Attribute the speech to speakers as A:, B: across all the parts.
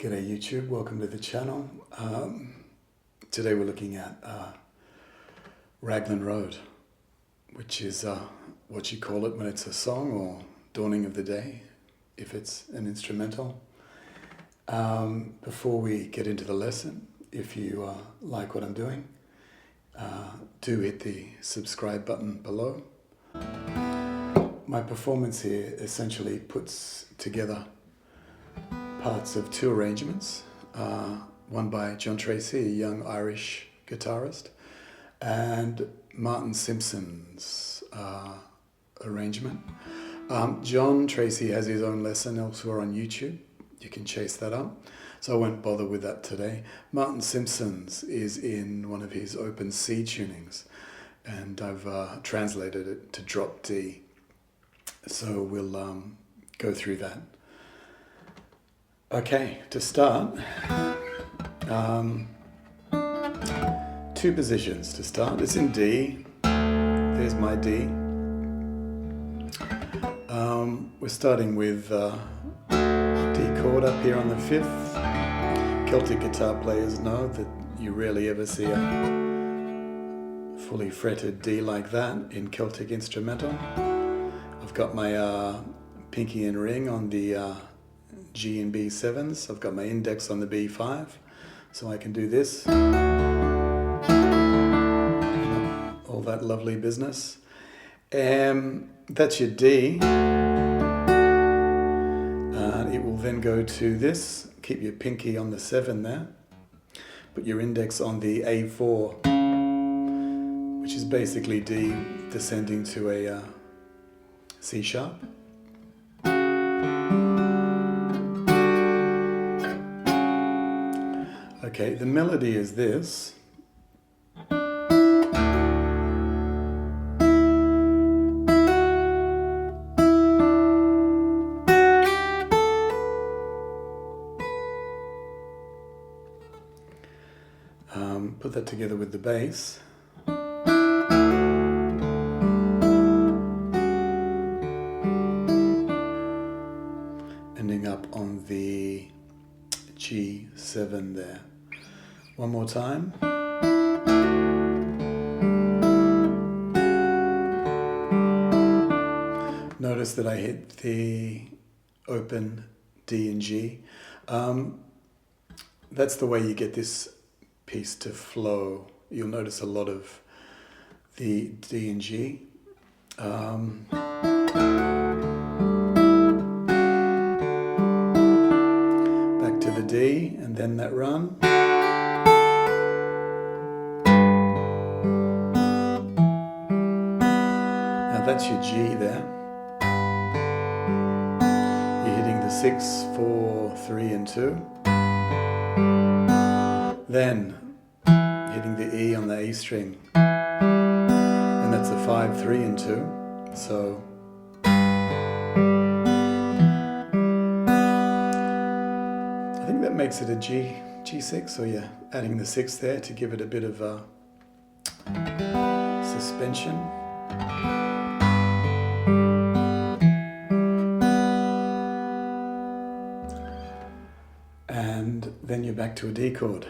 A: G'day YouTube, welcome to the channel. Today we're looking at Raglan Road, which is what you call it when it's a song or dawning of the day, if it's an instrumental. Before we get into the lesson, if you like what I'm doing, do hit the subscribe button below. My performance here essentially puts together parts of two arrangements, one by John Tracey, a young Irish guitarist, and Martin Simpson's arrangement. John Tracey has his own lesson elsewhere on YouTube. You can chase that up, so I won't bother with that today. Martin Simpson's is in one of his open C tunings, and I've translated it to drop D, so we'll go through that. Okay, to start, two positions to start. It's in D. There's my D. We're starting with D chord up here on the 5th. Celtic guitar players know that you rarely ever see a fully fretted D like that in Celtic instrumental. I've got my pinky and ring on the G and B7s. I've got my index on the B5, so I can do this. All that lovely business. That's your D. It will then go to this. Keep your pinky on the 7 there. Put your index on the A4, which is basically D descending to a C sharp. Okay, the melody is this. Put that together with the bass. Ending up on the G7 there. One more time. Notice that I hit the open D and G. That's the way you get this piece to flow. You'll notice a lot of the D and G. Back to the D and then that run. That's your G there. You're hitting the 6, 4, 3 and 2. Then hitting the E on the A string. And that's a 5, 3 and 2. So I think that makes it a G6, so you're adding the 6 there to give it a bit of suspension. And then you're back to a D chord.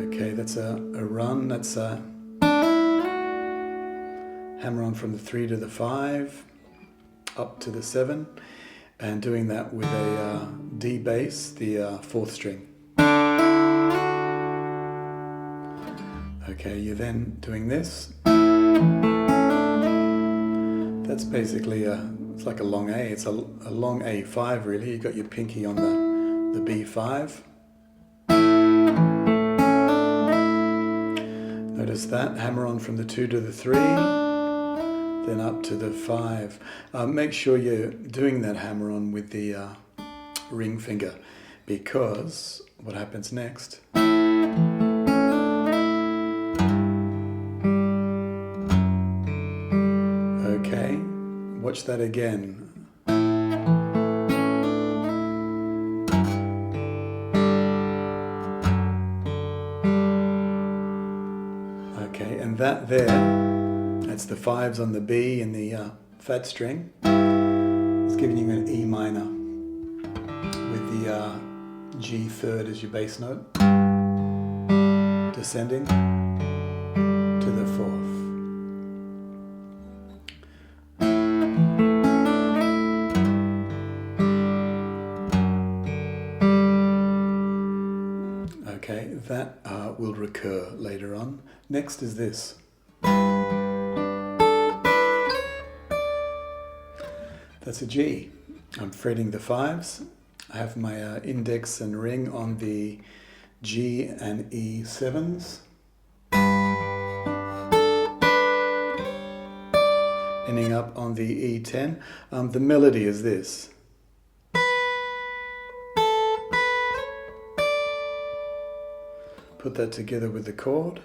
A: Okay, that's a run. That's a hammer on from the 3 to the 5, up to the 7, and doing that with a D bass, the 4th string. Okay, you're then doing this. That's basically it's like a long A. It's a long A5 really. You've got your pinky on the B5. Notice that. Hammer on from the 2 to the 3, then up to the 5. Make sure you're doing that hammer on with the ring finger, because what happens next? Okay. Watch that again. Okay, and that there, that's the 5s on the B and the fat string. G third as your bass note, descending to the fourth. Okay, that will recur later on. Next is this. That's a G. I'm fretting the fives. I have my index and ring on the G and E sevens. Ending up on the E10. The melody is this. Put that together with the chord.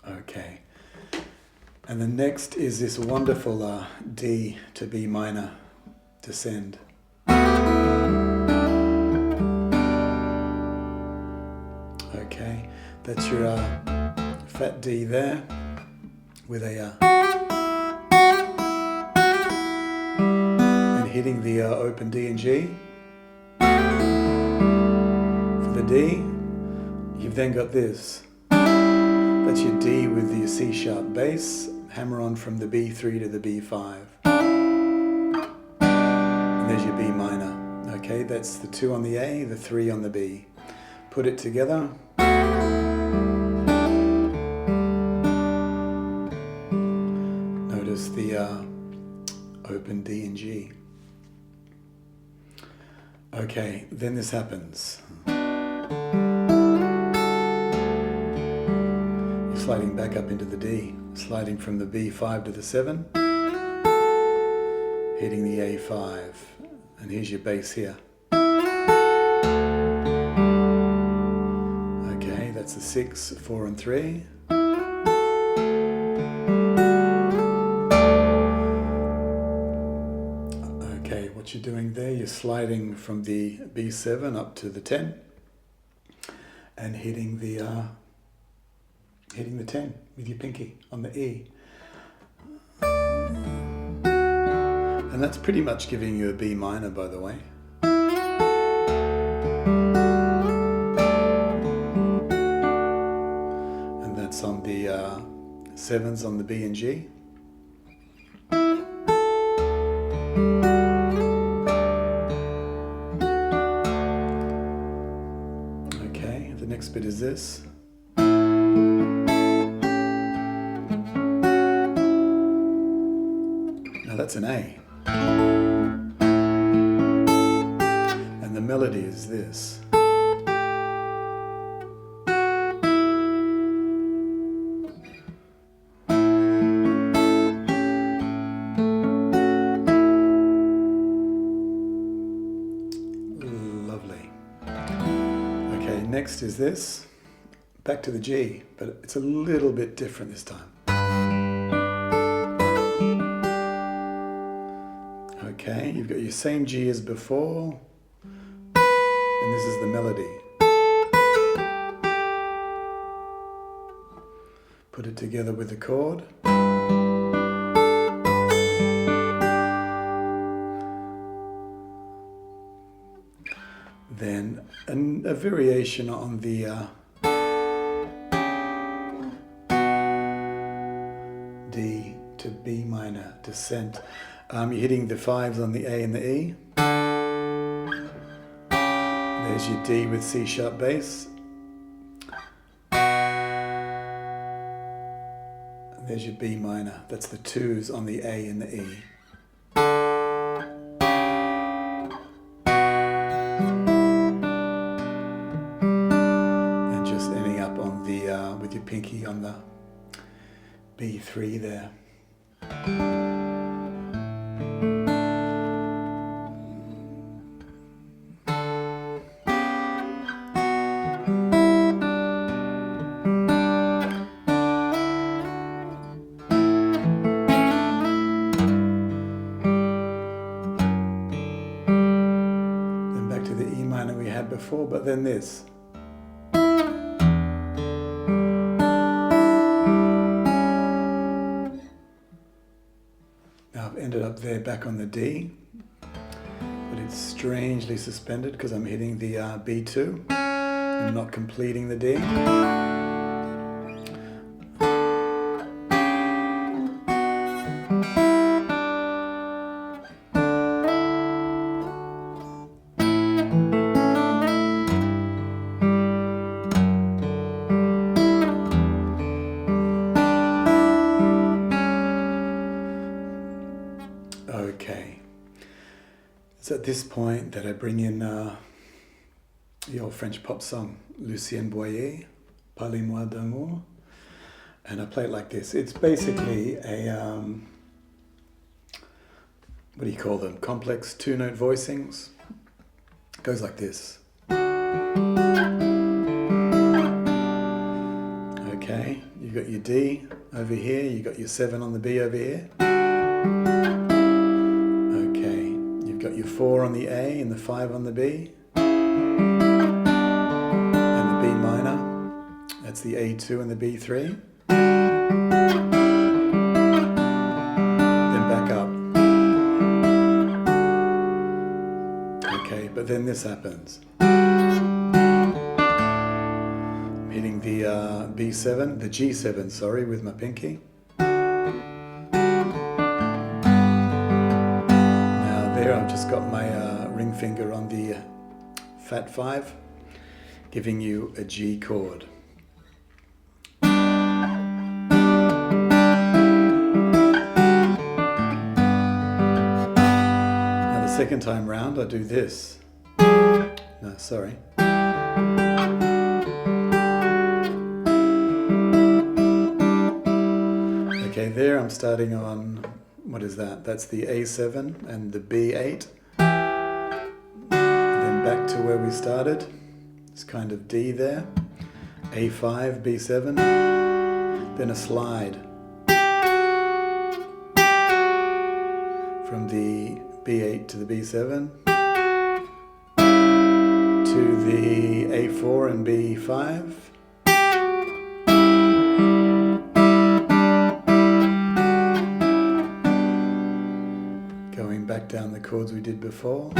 A: Okay. And the next is this wonderful D to B minor descend. Okay, that's your fat D there with a and hitting the open D and G. For the D, you've then got this. That's your D with the C sharp bass. Hammer on from the B3 to the B5. And there's your B minor. Okay, that's the 2 on the A, the 3 on the B. Put it together. Notice the open D and G. Okay, then this happens. You're sliding back up into the D. Sliding from the B5 to the 7, hitting the A5, and here's your bass here. Okay, that's the 6, 4 and 3. Okay, what you're doing there, you're sliding from the B7 up to the 10, and hitting the 10 with your pinky on the E. And that's pretty much giving you a B minor, by the way. And that's on the 7s on the B and G. Okay, the next bit is this. That's an A. And the melody is this. Lovely. Okay, next is this. Back to the G, but it's a little bit different this time. Okay, you've got your same G as before, and this is the melody. Put it together with the chord. Then a variation on the D to B minor descent. You're hitting the 5s on the A and the E. There's your D with C sharp bass. There's your B minor. That's the 2s on the A and the E. And just ending up on the with your pinky on the B3 there. Before, but then this. Now I've ended up there back on the D, but it's strangely suspended because I'm hitting the B2. I'm not completing the D. Okay, it's at this point that I bring in the old French pop song Lucienne, Parlez-moi d'amour, and I play it like this. It's basically a, what do you call them, complex two-note voicings. It goes like this. Okay, you've got your D over here, you've got your 7 on the B over here. Got your 4 on the A and the 5 on the B, and the B minor, that's the A2 and the B3, then back up. Okay, but then this happens. I'm hitting the B7, the G7, sorry, with my pinky. I've just got my ring finger on the fat 5, giving you a G chord. Now the second time round I do this. No, sorry. Okay, there I'm starting on, what is that? That's the A7 and the B8. Then back to where we started. It's kind of D there. A5, B7. Then a slide. From the B8 to the B7. To the A4 and B5. Back down the chords we did before.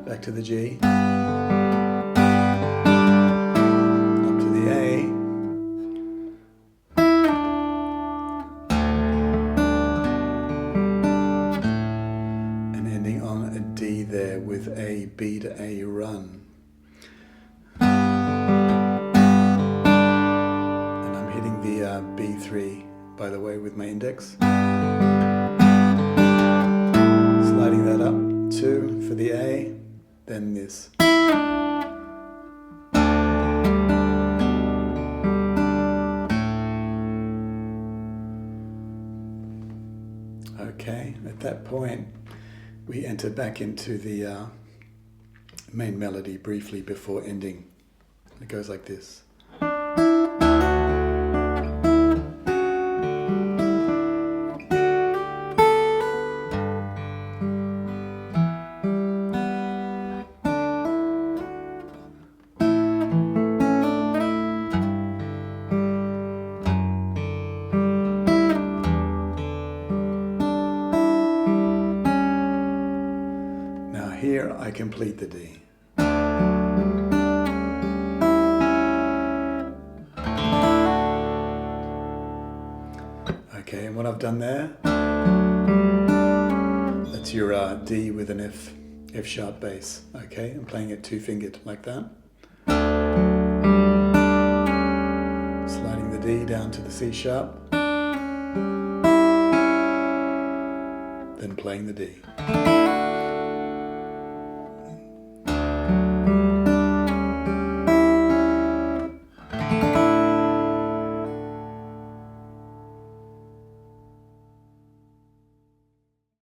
A: Back to the G. Up to the A. There with a B to A run. And I'm hitting the B3, by the way, with my index. Sliding that up, 2 for the A, then this. Okay, at that point, we enter back into the main melody briefly before ending. It goes like this. Here I complete the D. Okay, and what I've done there, that's your D with an F sharp bass. Okay, I'm playing it 2-fingered like that. Sliding the D down to the C sharp, then playing the D.